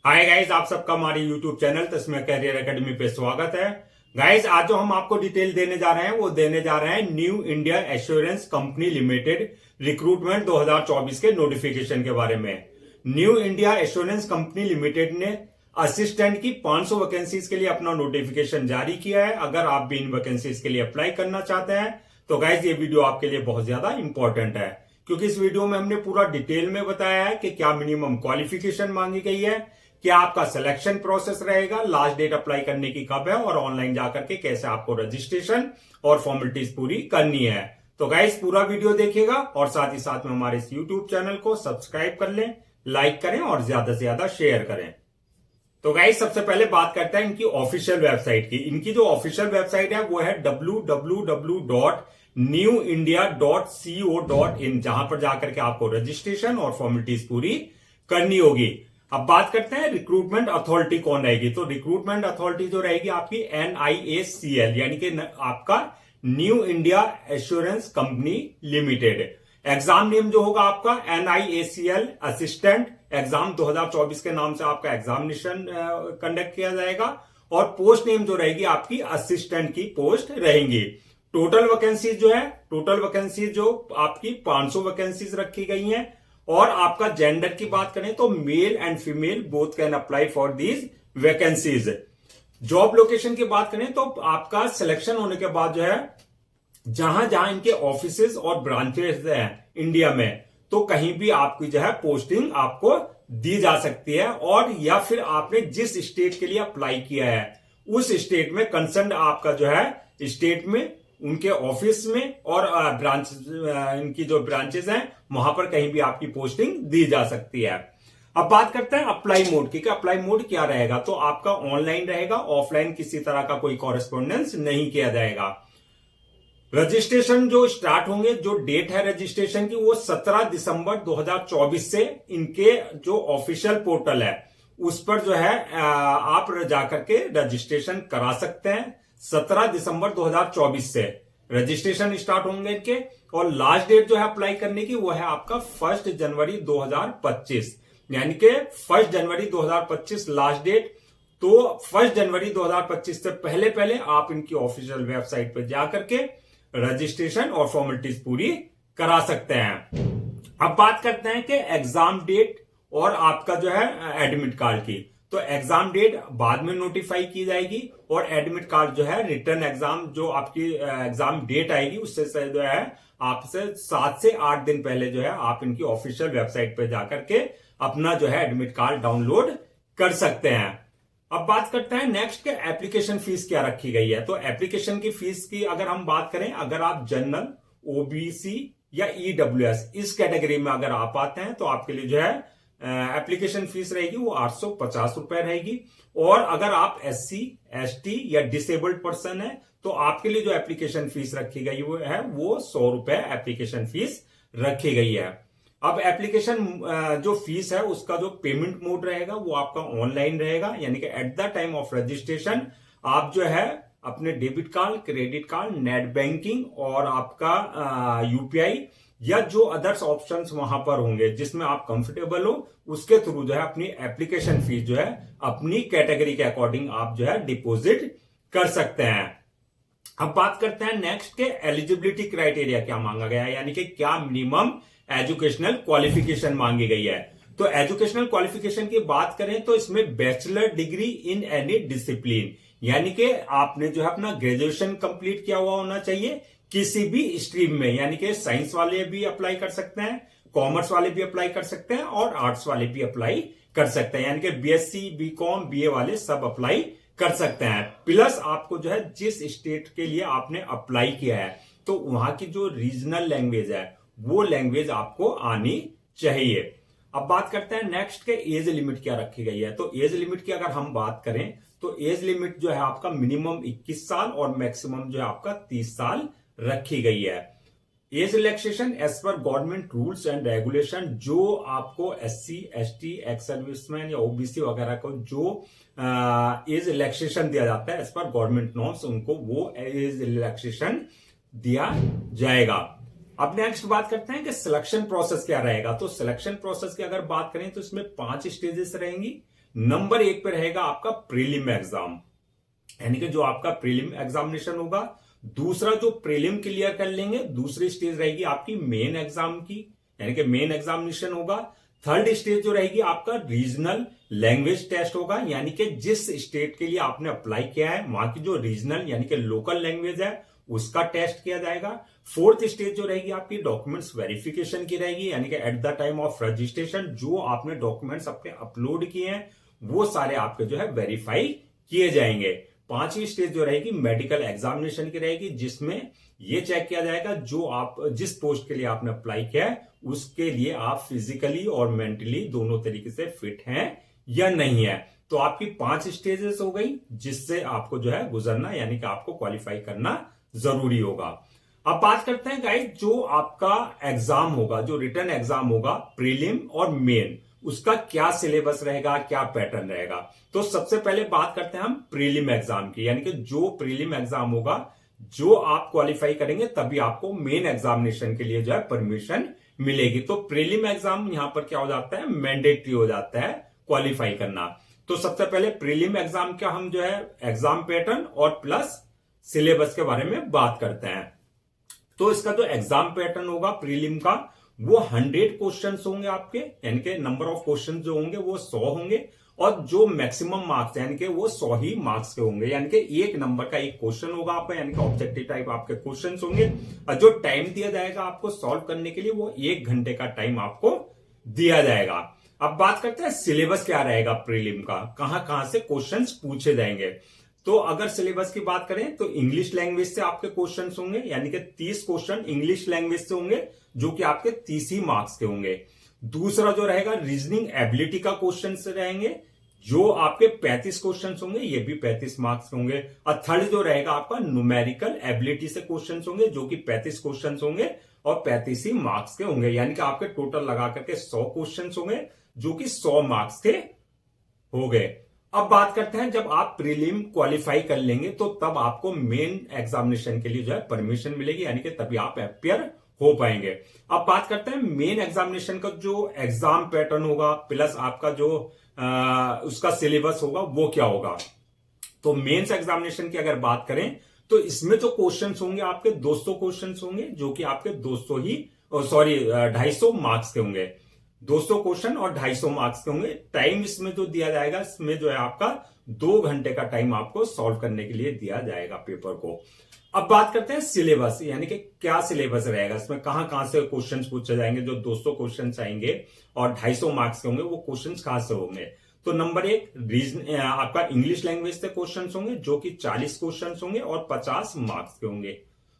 Hi guys, आप सबका हमारे यूट्यूब चैनल तस्में करियर एकेडमी पे स्वागत है। गाइस, आज जो हम आपको डिटेल देने जा रहे हैं वो देने जा रहे हैं new India assurance company limited recruitment 2024 के नोटिफिकेशन के बारे में। New India assurance company limited ने असिस्टेंट की 500 वैकेंसीज के लिए अपना नोटिफिकेशन जारी किया है। अगर आप भी इन वैकेंसीज के लिए अप्लाई करना चाहते हैं तो गाइस ये वीडियो आपके लिए बहुत ज्यादा इंपॉर्टेंट है, क्योंकि इस वीडियो में हमने पूरा डिटेल में बताया है कि क्या मिनिमम क्वालिफिकेशन मांगी गई है, क्या आपका सिलेक्शन प्रोसेस रहेगा, लास्ट डेट अप्लाई करने की कब है और ऑनलाइन जाकर के कैसे आपको रजिस्ट्रेशन और फॉर्मेलिटीज पूरी करनी है। तो गाइस पूरा वीडियो देखिएगा और साथ ही साथ में हमारे इस यूट्यूब चैनल को सब्सक्राइब कर लें, लाइक करें और ज्यादा से ज्यादा शेयर करें। तो गाइस सबसे पहले बात करते हैं इनकी ऑफिशियल वेबसाइट की। इनकी जो ऑफिशियल वेबसाइट है वो है www.newindia.co.in, जहां पर जाकर के आपको रजिस्ट्रेशन और फॉर्मेलिटीज पूरी करनी होगी। अब बात करते हैं रिक्रूटमेंट अथॉरिटी कौन रहेगी। तो रिक्रूटमेंट अथॉरिटी जो रहेगी आपकी NIACL, यानी कि आपका new India assurance company limited. Enzyme name जो होगा आपका NIACL असिस्टेंट एग्जाम 2024 के नाम से आपका एग्जामिनेशन कंडक्ट किया जाएगा और पोस्ट नेम जो रहेगी आपकी असिस्टेंट की पोस्ट रहेंगी। टोटल वैकेंसीज जो है, टोटल वैकेंसीज जो आपकी 500 वैकेंसीज रखी गई हैं। और आपका जेंडर की बात करें तो male and female both can apply for these vacancies. Job location की बात करें तो आपका सिलेक्शन होने के बाद जो है जहां जहां इनके ऑफिसेज और ब्रांचेस हैं इंडिया में, तो कहीं भी आपकी जो है पोस्टिंग आपको दी जा सकती है। और या फिर आपने जिस स्टेट के लिए अप्लाई किया है उस स्टेट में कंसर्न आपका जो है स्टेट में उनके ऑफिस में और ब्रांच इनकी जो ब्रांचेस हैं वहां पर कहीं भी आपकी पोस्टिंग दी जा सकती है। अब बात करते हैं अप्लाई मोड की। अप्लाई मोड क्या रहेगा, तो आपका ऑनलाइन रहेगा, ऑफलाइन किसी तरह का कोई कॉरेस्पॉन्डेंस नहीं किया जाएगा। रजिस्ट्रेशन जो स्टार्ट होंगे, जो डेट है रजिस्ट्रेशन की वो 17 दिसंबर 2024 से इनके जो ऑफिशियल पोर्टल है उस पर जो है आप जाकर के रजिस्ट्रेशन करा सकते हैं। 17 दिसंबर 2024 से रजिस्ट्रेशन स्टार्ट होंगे इनके, और लास्ट डेट जो है अप्लाई करने की वो है आपका 1 जनवरी 2025, यानी कि 1 जनवरी 2025 लास्ट डेट। तो 1 जनवरी 2025 से पहले पहले आप इनकी ऑफिशियल वेबसाइट पर जाकर के रजिस्ट्रेशन और फॉर्मेलिटीज पूरी करा सकते हैं। अब बात करते हैं कि एग्जाम डेट और आपका जो है एडमिट कार्ड की। तो एग्जाम डेट बाद में नोटिफाई की जाएगी और एडमिट कार्ड जो है रिटर्न एग्जाम जो आपकी एग्जाम डेट आएगी उससे जो है आपसे 7 से 8 दिन पहले जो है आप इनकी ऑफिशियल वेबसाइट पे जाकर के अपना जो है एडमिट कार्ड डाउनलोड कर सकते हैं। अब बात करते हैं नेक्स्ट के एप्लीकेशन फीस क्या रखी गई है। तो एप्लीकेशन की फीस की अगर हम बात करें, अगर आप जनरल, OBC या EWS इस कैटेगरी में अगर आप आते हैं तो आपके लिए जो है एप्लीकेशन फीस रहेगी वो 850 रुपए रहेगी। और अगर आप SC, ST या डिसेबल्ड पर्सन है तो आपके लिए जो एप्लीकेशन फीस रखी गई वो 100 रुपए एप्लीकेशन फीस रखी गई है। अब एप्लीकेशन जो फीस है उसका जो पेमेंट मोड रहेगा वो आपका ऑनलाइन रहेगा, यानी कि at the time of registration आप जो है अपने debit card, credit card, net banking और आपका UPI या जो अदर्स ऑप्शंस वहां पर होंगे जिसमें आप कंफर्टेबल हो उसके थ्रू जो है अपनी एप्लीकेशन फीस जो है अपनी कैटेगरी के अकॉर्डिंग आप जो है डिपॉजिट कर सकते हैं। अब बात करते हैं नेक्स्ट के एलिजिबिलिटी क्राइटेरिया क्या मांगा गया है, यानी कि क्या मिनिमम एजुकेशनल क्वालिफिकेशन मांगी गई है। तो एजुकेशनल क्वालिफिकेशन की बात करें तो इसमें bachelor degree in any discipline, यानी कि आपने जो है अपना ग्रेजुएशन कंप्लीट किया हुआ होना चाहिए किसी भी स्ट्रीम में, यानी कि साइंस वाले भी अप्लाई कर सकते हैं, कॉमर्स वाले भी अप्लाई कर सकते हैं और आर्ट्स वाले भी अप्लाई कर सकते हैं, यानी कि BSc, BCom, BA वाले सब अप्लाई कर सकते हैं। प्लस आपको जो है जिस स्टेट के लिए आपने अप्लाई किया है तो वहां की जो रीजनल लैंग्वेज है वो लैंग्वेज आपको आनी चाहिए। अब बात करते हैं नेक्स्ट के एज लिमिट क्या रखी गई है। तो एज लिमिट की अगर हम बात करें तो एज लिमिट जो है आपका मिनिमम 21 साल और मैक्सिमम जो है आपका 30 साल रखी गई है। Age relaxation as per government rules and regulation, जो आपको SC, ST, एक्स सर्विसमैन या OBC वगैरह को जो एज रिलैक्सेशन दिया जाता है एज पर गवर्नमेंट नॉर्म्स, उनको वो एज रिलैक्सेशन दिया जाएगा। अब नेक्स्ट बात करते हैं कि सिलेक्शन प्रोसेस क्या रहेगा। तो सिलेक्शन प्रोसेस की अगर बात करें तो इसमें 5 स्टेजेस रहेंगी। नंबर 1 पे रहेगा आपका प्रीलिम एग्जाम, यानी कि जो आपका प्रीलिम एग्जामिनेशन होगा। दूसरा जो प्रीलिम क्लियर कर लेंगे, दूसरी स्टेज रहेगी आपकी मेन एग्जाम की, यानी कि मेन एग्जामिनेशन होगा। थर्ड स्टेज जो रहेगी आपका रीजनल लैंग्वेज टेस्ट होगा, यानी कि जिस स्टेट के लिए आपने अप्लाई किया है वहां की जो रीजनल यानी कि लोकल लैंग्वेज है उसका टेस्ट किया जाएगा। फोर्थ स्टेज जो रहेगी आपकी डॉक्यूमेंट्स वेरिफिकेशन की रहेगी, यानी कि at the time of registration जो आपने डॉक्यूमेंट्स अपने अपलोड किए हैं वो सारे आपके जो है वेरीफाई किए जाएंगे। पांचवी स्टेज जो रहेगी मेडिकल एग्जामिनेशन की रहेगी, जिसमें यह चेक किया जाएगा जो आप जिस पोस्ट के लिए आपने अप्लाई किया है उसके लिए आप फिजिकली और मेंटली दोनों तरीके से फिट हैं या नहीं है। तो आपकी 5 स्टेजेस हो गई जिससे आपको जो है गुजरना यानी कि आपको क्वालिफाई करना जरूरी होगा। अब बात करते हैं गाइस, जो आपका एग्जाम होगा, जो रिटन एग्जाम होगा प्रीलिम और मेन, उसका क्या सिलेबस रहेगा, क्या पैटर्न रहेगा। तो सबसे पहले बात करते हैं हम प्रीलिम एग्जाम की, यानी कि जो प्रीलिम एग्जाम होगा जो आप क्वालिफाई करेंगे तभी आपको मेन एग्जामिनेशन के लिए जो है परमिशन मिलेगी। तो प्रीलिम एग्जाम यहां पर क्या हो जाता है, मैंडेटरी हो जाता है क्वालिफाई करना। तो सबसे पहले प्रीलिम एग्जाम का हम जो है एग्जाम पैटर्न और प्लस सिलेबस के बारे में बात करते हैं। तो इसका जो एग्जाम पैटर्न होगा प्रीलिम का वो 100 क्वेश्चंस होंगे आपके, यानी कि नंबर ऑफ क्वेश्चंस जो होंगे वो 100 होंगे, और जो मैक्सिमम मार्क्स यानी कि वो 100 ही मार्क्स के होंगे, यानी कि 1 नंबर का एक क्वेश्चन होगा आपका, यानी कि ऑब्जेक्टिव टाइप आपके क्वेश्चंस होंगे। और जो टाइम दिया जाएगा आपको सॉल्व करने के लिए वो 1 घंटे का टाइम आपको दिया जाएगा। अब बात करते हैं सिलेबस क्या रहेगा प्रीलिम का, कहां से क्वेश्चंस पूछे जाएंगे। तो अगर सिलेबस की बात करें तो इंग्लिश लैंग्वेज से आपके क्वेश्चंस होंगे, यानी कि 30 क्वेश्चन इंग्लिश लैंग्वेज से होंगे जो कि आपके 30 ही मार्क्स के होंगे। दूसरा जो रहेगा रीजनिंग एबिलिटी का क्वेश्चन रहेंगे जो आपके 35 क्वेश्चन होंगे, ये भी 35 मार्क्स के होंगे। और थर्ड जो रहेगा आपका न्यूमेरिकल एबिलिटी से क्वेश्चन होंगे जो कि 35 क्वेश्चन होंगे और 35 ही मार्क्स के होंगे, यानी कि आपके टोटल लगा करके 100 क्वेश्चन होंगे जो कि 100 मार्क्स के हो गए। अब बात करते हैं जब आप प्रीलिम क्वालिफाई कर लेंगे तो तब आपको मेन एग्जामिनेशन के लिए जो है परमिशन मिलेगी, यानी कि तभी आप अपियर हो पाएंगे। अब बात करते हैं मेन एग्जामिनेशन का जो एग्जाम पैटर्न होगा प्लस आपका जो उसका सिलेबस होगा वो क्या होगा। तो मेंस एग्जामिनेशन की अगर बात करें तो इसमें जो क्वेश्चंस होंगे आपके 200 क्वेश्चंस होंगे जो कि आपके 250 मार्क्स के होंगे। 200 क्वेश्चन और 250 मार्क्स के होंगे। टाइम इसमें जो दिया जाएगा इसमें जो है आपका 2 घंटे का टाइम आपको सॉल्व करने के लिए दिया जाएगा पेपर को। अब बात करते हैं सिलेबस, यानी कि क्या सिलेबस रहेगा, इसमें कहां से क्वेश्चंस पूछे जाएंगे। जो 200 क्वेश्चंस आएंगे और 250 मार्क्स के होंगे वो क्वेश्चंस कहां से होंगे। तो नंबर 1 रीजन आपका इंग्लिश लैंग्वेज से क्वेश्चंस होंगे जो कि 40 क्वेश्चंस होंगे और 50 मार्क्स के होंगे।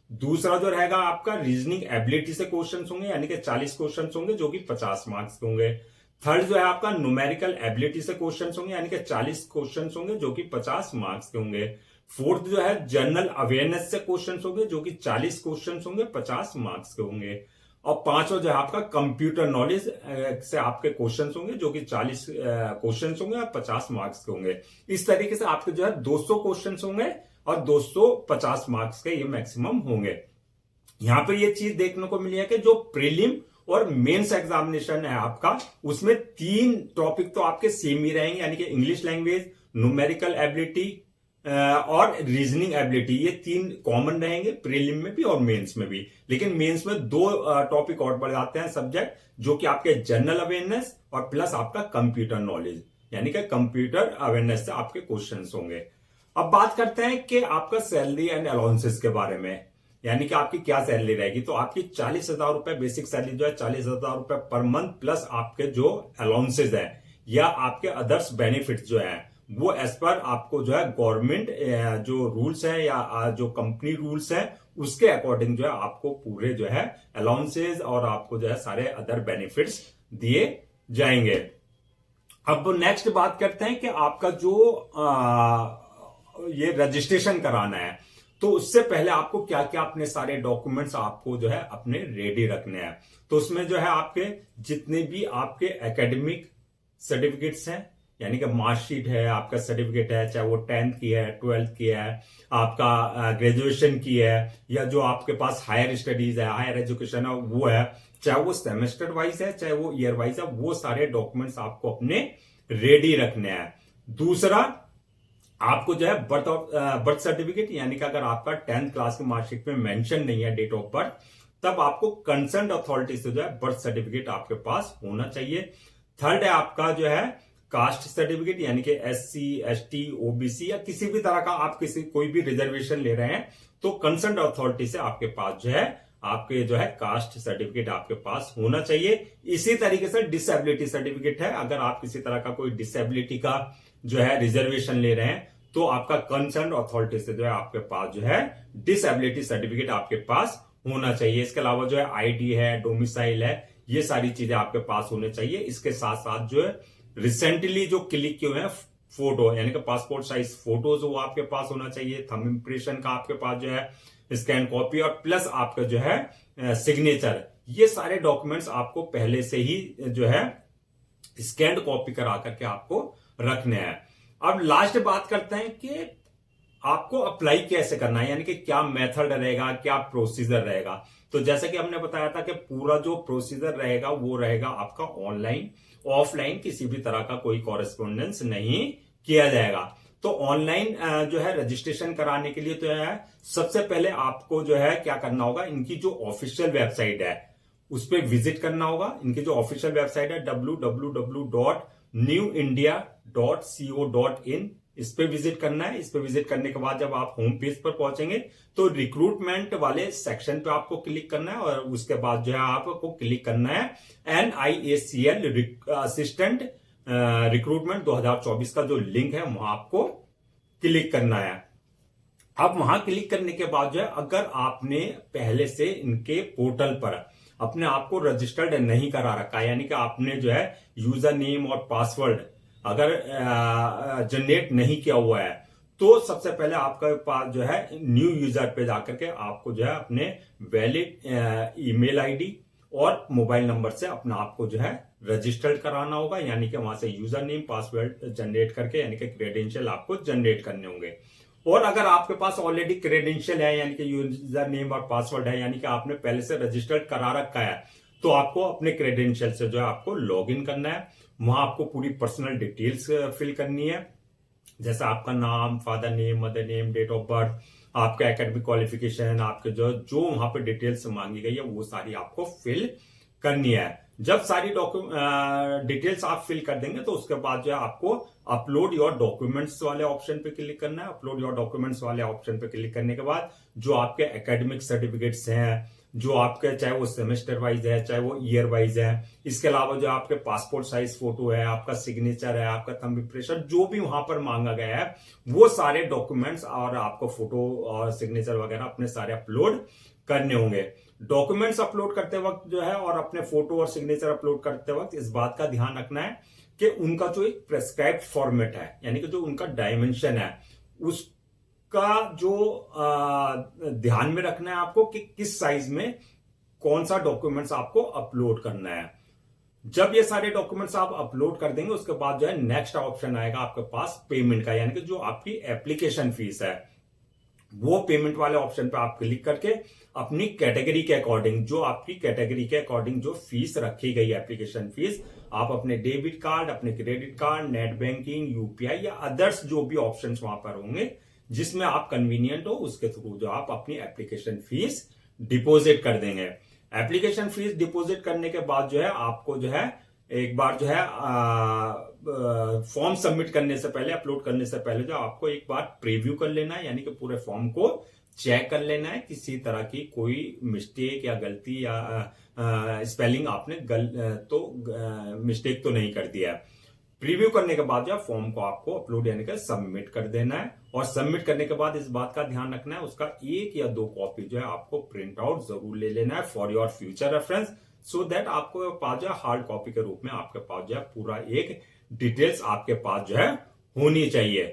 दूसरा जो रहेगा आपका रीजनिंग एबिलिटी से क्वेश्चंस होंगे, यानी कि 40 क्वेश्चंस होंगे जो कि 50 मार्क्स के होंगे। थर्ड जो है आपका न्यूमेरिकल एबिलिटी से क्वेश्चंस होंगे, यानी कि 40 क्वेश्चंस होंगे जो कि 50 मार्क्स के होंगे। फोर्थ जो है जनरल अवेयरनेस से क्वेश्चंस होंगे जो कि 40 क्वेश्चंस होंगे, 50 मार्क्स के होंगे। और पांचवा जो है आपका कंप्यूटर नॉलेज से आपके क्वेश्चंस होंगे जो कि 40 क्वेश्चंस होंगे और 50 मार्क्स के होंगे। इस तरीके से आपके जो है 200 क्वेश्चंस होंगे और 250 मार्क्स के ये मैक्सिमम होंगे। यहां पर ये चीज देखने को मिली है कि जो प्रीलिम और मेंस एग्जामिनेशन है आपका उसमें 3 टॉपिक तो आपके सेम ही रहेंगे, यानी कि इंग्लिश लैंग्वेज, न्यूमेरिकल एबिलिटी और रीजनिंग एबिलिटी, ये 3 कॉमन रहेंगे प्रीलिम में भी और मेंस में भी। लेकिन मेंस में 2 टॉपिक और बढ़ जाते हैं सब्जेक्ट जो कि आपके जनरल अवेयरनेस और प्लस आपका कंप्यूटर नॉलेज, यानी कि कंप्यूटर अवेयरनेस से आपके क्वेश्चंस होंगे। अब बात करते हैं कि आपका सैलरी एंड अलाउंसेस के बारे में, यानी कि आपकी क्या सैलरी रहेगी। तो आपकी 40,000 रुपए बेसिक सैलरी जो है 40,000 रुपए पर मंथ, प्लस आपके जो अलाउंसेज है या आपके अदर्स बेनिफिट जो है वो एज पर आपको जो है गवर्नमेंट जो रूल्स है या जो कंपनी रूल्स है उसके अकॉर्डिंग जो है आपको पूरे जो है अलाउंसेज और आपको जो है सारे अदर बेनिफिट्स दिए जाएंगे। अब नेक्स्ट बात करते हैं कि आपका जो ये रजिस्ट्रेशन कराना है तो उससे पहले आपको क्या क्या अपने सारे डॉक्यूमेंट्स आपको जो है अपने रेडी रखने हैं। तो उसमें जो है आपके जितने भी आपके एकेडमिक सर्टिफिकेट्स हैं, यानी कि मार्कशीट है, आपका सर्टिफिकेट है, चाहे वो 10th की है, 12th की है, आपका ग्रेजुएशन की है, या जो आपके पास हायर स्टडीज है, हायर एजुकेशन है वो है, चाहे वो सेमेस्टर वाइज है चाहे वो ईयर वाइज है, वो सारे डॉक्यूमेंट्स आपको अपने रेडी रखने हैं। दूसरा, आपको जो है बर्थ सर्टिफिकेट, यानी कि अगर आपका 10th क्लास की मार्कशीट में मेंशन नहीं है डेट ऑफ बर्थ, तब आपको कंसर्न अथॉरिटी से जो है बर्थ सर्टिफिकेट आपके पास होना चाहिए। थर्ड है आपका जो है कास्ट सर्टिफिकेट, यानी कि SC, ST, OBC या किसी भी तरह का आप कोई भी रिजर्वेशन ले रहे हैं तो कंसर्न अथॉरिटी से आपके पास जो है आपके जो है कास्ट सर्टिफिकेट आपके पास होना चाहिए। इसी तरीके से डिसेबिलिटी सर्टिफिकेट है, अगर आप किसी तरह का कोई डिसेबिलिटी का जो है रिजर्वेशन ले रहे हैं तो आपका कंसर्न अथॉरिटी से जो है आपके पास जो है डिसेबिलिटी सर्टिफिकेट आपके पास होना चाहिए। इसके अलावा जो है ID है, डोमिसाइल है, ये सारी चीजें आपके पास होने चाहिए। इसके साथ साथ जो है रिसेंटली जो क्लिक किए हुए हैं फोटो, यानी कि पासपोर्ट साइज फोटोज, वो आपके पास होना चाहिए। थंब इंप्रेशन का आपके पास जो है स्कैन कॉपी और प्लस आपका जो है सिग्नेचर, ये सारे डॉक्यूमेंट्स आपको पहले से ही जो है स्कैन कॉपी करा करके आपको रखने हैं। अब लास्ट बात करते हैं कि आपको अप्लाई कैसे करना है, यानी कि क्या मेथड रहेगा, क्या प्रोसीजर रहेगा। तो जैसे कि हमने बताया था कि पूरा जो प्रोसीजर रहेगा वो रहेगा आपका ऑनलाइन, ऑफलाइन किसी भी तरह का कोई कॉरेस्पॉन्डेंस नहीं किया जाएगा। तो ऑनलाइन जो है रजिस्ट्रेशन कराने के लिए तो है सबसे पहले आपको जो है क्या करना होगा, इनकी जो ऑफिशियल वेबसाइट है उस पर विजिट करना होगा। इनकी जो ऑफिशियल वेबसाइट है www.newindia.co.in, इस पे विजिट करना है। इस पे विजिट करने के बाद जब आप होम पेज पर पहुंचेंगे तो रिक्रूटमेंट वाले सेक्शन पे आपको क्लिक करना है और उसके बाद जो है आपको क्लिक करना है NIACL असिस्टेंट रिक्रूटमेंट 2024 का जो लिंक है वहां आपको क्लिक करना है। अब वहां क्लिक करने के बाद जो है अगर आपने पहले से इनके पोर्टल पर अपने आप को रजिस्टर्ड नहीं करा रखा है, यानी कि आपने जो है यूजर नेम और पासवर्ड अगर जनरेट नहीं किया हुआ है, तो सबसे पहले आपके पास जो है न्यू यूजर पे जाकर के आपको जो है अपने वैलिड ईमेल आईडी और मोबाइल नंबर से अपना आपको जो है रजिस्टर्ड कराना होगा, यानी कि वहां से यूजर नेम पासवर्ड जनरेट करके, यानी कि क्रेडेंशियल आपको जनरेट करने होंगे। और अगर आपके पास ऑलरेडी क्रेडेंशियल है, यानी कि यूजर नेम और पासवर्ड है, यानी कि आपने पहले से रजिस्टर्ड करा रखा है, तो आपको अपने क्रेडेंशियल से जो है आपको लॉग इन करना है। वहां आपको पूरी पर्सनल डिटेल्स फिल करनी है, जैसे आपका नाम, father name, mother name, date of birth, आपका एकेडमिक क्वालिफिकेशन, आपके जो वहां पे डिटेल्स मांगी गई है वो सारी आपको फिल करनी है। जब सारी डिटेल्स आप फिल कर देंगे तो उसके बाद जो है आपको अपलोड योर डॉक्यूमेंट्स वाले ऑप्शन पे क्लिक करना है। अपलोड योर डॉक्यूमेंट्स वाले ऑप्शन पे क्लिक करने के बाद जो आपके एकेडमिक सर्टिफिकेट्स हैं, जो आपके चाहे वो सेमेस्टर वाइज है चाहे वो ईयर वाइज है, इसके अलावा जो आपके पासपोर्ट साइज फोटो है, आपका सिग्नेचर है, आपका थंब इंप्रेशन, जो भी वहां पर मांगा गया है वो सारे डॉक्यूमेंट्स और आपको फोटो और सिग्नेचर वगैरह अपने सारे अपलोड करने होंगे। डॉक्यूमेंट्स अपलोड करते वक्त जो है और अपने फोटो और सिग्नेचर अपलोड करते वक्त इस बात का ध्यान रखना है कि उनका जो एक प्रेस्क्राइब्ड फॉर्मेट है, यानी कि जो उनका डायमेंशन है, उसका जो ध्यान में रखना है आपको कि किस साइज में कौन सा डॉक्यूमेंट्स आपको अपलोड करना है। जब ये सारे डॉक्यूमेंट्स आप अपलोड कर देंगे उसके बाद जो है नेक्स्ट ऑप्शन आएगा आपके पास पेमेंट का, यानी कि जो आपकी एप्लीकेशन फीस है वो पेमेंट वाले ऑप्शन पे आप क्लिक करके अपनी कैटेगरी के अकॉर्डिंग, जो आपकी कैटेगरी के अकॉर्डिंग जो फीस रखी गई एप्लीकेशन फीस, आप अपने डेबिट कार्ड, अपने credit card, net banking, UPI या अदर्स जो भी ऑप्शंस वहां पर होंगे जिसमें आप कन्वीनियंट हो उसके थ्रू जो आप अपनी एप्लीकेशन फीस डिपॉजिट कर देंगे। एप्लीकेशन फीस डिपॉजिट करने के बाद जो है आपको जो है एक बार जो है फॉर्म सबमिट करने से पहले, अपलोड करने से पहले जो आपको एक बार प्रीव्यू कर लेना है, यानी कि पूरे फॉर्म को चेक कर लेना है, किसी तरह की कोई मिस्टेक या गलती या स्पेलिंग आपने मिस्टेक तो नहीं कर दिया है। प्रीव्यू करने के बाद जो फॉर्म को आपको अपलोड यानी कि सबमिट कर देना है, और सबमिट करने के बाद इस बात का ध्यान रखना है उसका 1 या 2 कॉपी जो है आपको प्रिंट आउट जरूर ले लेना है for your future reference, so that आपको पास जो है हार्ड कॉपी के रूप में आपके पास जो है पूरा एक डिटेल्स आपके पास जो है होनी चाहिए।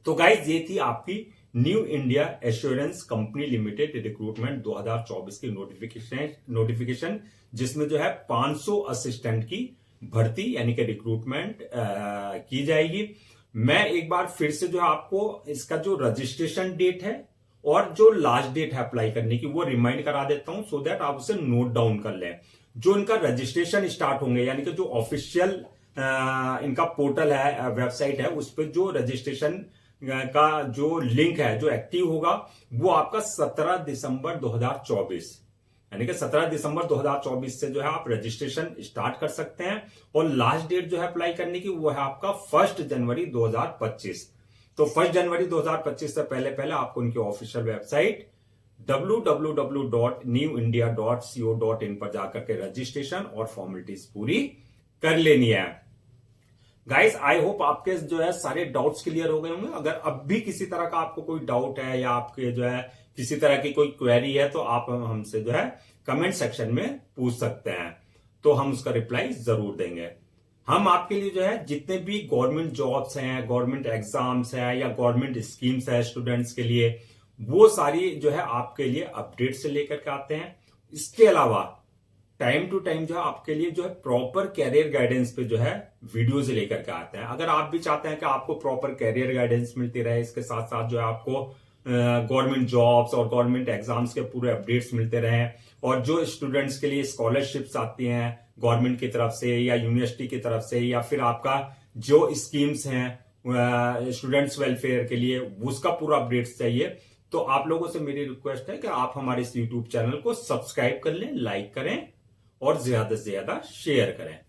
तो गाइज ये थी आपकी new India assurance company limited recruitment 2024 की नोटिफिकेशन जिसमें जो है 500 असिस्टेंट की भर्ती यानी कि रिक्रूटमेंट की जाएगी। मैं एक बार फिर से जो है आपको इसका जो रजिस्ट्रेशन डेट है और जो लास्ट डेट है अप्लाई करने की वो रिमाइंड करा देता हूं, सो दैट आप उसे नोट डाउन कर लें। जो इनका रजिस्ट्रेशन स्टार्ट होंगे यानी कि जो ऑफिशियल इनका पोर्टल है, वेबसाइट है, उस पर जो रजिस्ट्रेशन का जो लिंक है जो एक्टिव होगा वो आपका 17 दिसंबर 2024 यानी कि 17 दिसंबर 2024 से जो है आप रजिस्ट्रेशन स्टार्ट कर सकते हैं। और लास्ट डेट जो है अप्लाई करने की वो है आपका 1 जनवरी 2025। तो 1 जनवरी 2025 से पहले पहले आपको उनकी ऑफिशियल वेबसाइट www.newindia.co.in पर जाकर के रजिस्ट्रेशन और फॉर्मेलिटीज पूरी कर लेनी है। गाइस आई होप आपके जो है सारे डाउट्स क्लियर हो गए होंगे। अगर अब भी किसी तरह का आपको कोई डाउट है या आपके जो है किसी तरह की कोई क्वेरी है तो आप हमसे जो है कमेंट सेक्शन में पूछ सकते हैं, तो हम उसका रिप्लाई जरूर देंगे। हम आपके लिए जो है जितने भी गवर्नमेंट जॉब्स हैं, गवर्नमेंट एग्जाम्स हैं या गवर्नमेंट स्कीम्स है स्टूडेंट्स के लिए, वो सारी जो है आपके लिए अपडेट से लेकर के आते हैं। इसके अलावा टाइम टू टाइम जो है आपके लिए जो है प्रॉपर कैरियर गाइडेंस पे जो है वीडियोज लेकर के आते हैं। अगर आप भी चाहते हैं कि आपको प्रॉपर कैरियर गाइडेंस मिलती रहे, इसके साथ साथ जो है आपको गवर्नमेंट जॉब्स और गवर्नमेंट एग्जाम्स के पूरे अपडेट्स मिलते रहें, और जो स्टूडेंट्स के लिए स्कॉलरशिप्स आती हैं गवर्नमेंट की तरफ से या यूनिवर्सिटी की तरफ से, या फिर आपका जो स्कीम्स हैं स्टूडेंट्स वेलफेयर के लिए, उसका पूरा अपडेट्स चाहिए, तो आप लोगों से मेरी रिक्वेस्ट है कि आप हमारे इस यूट्यूब चैनल को सब्सक्राइब कर लें, लाइक करें और ज्यादा से ज्यादा शेयर करें।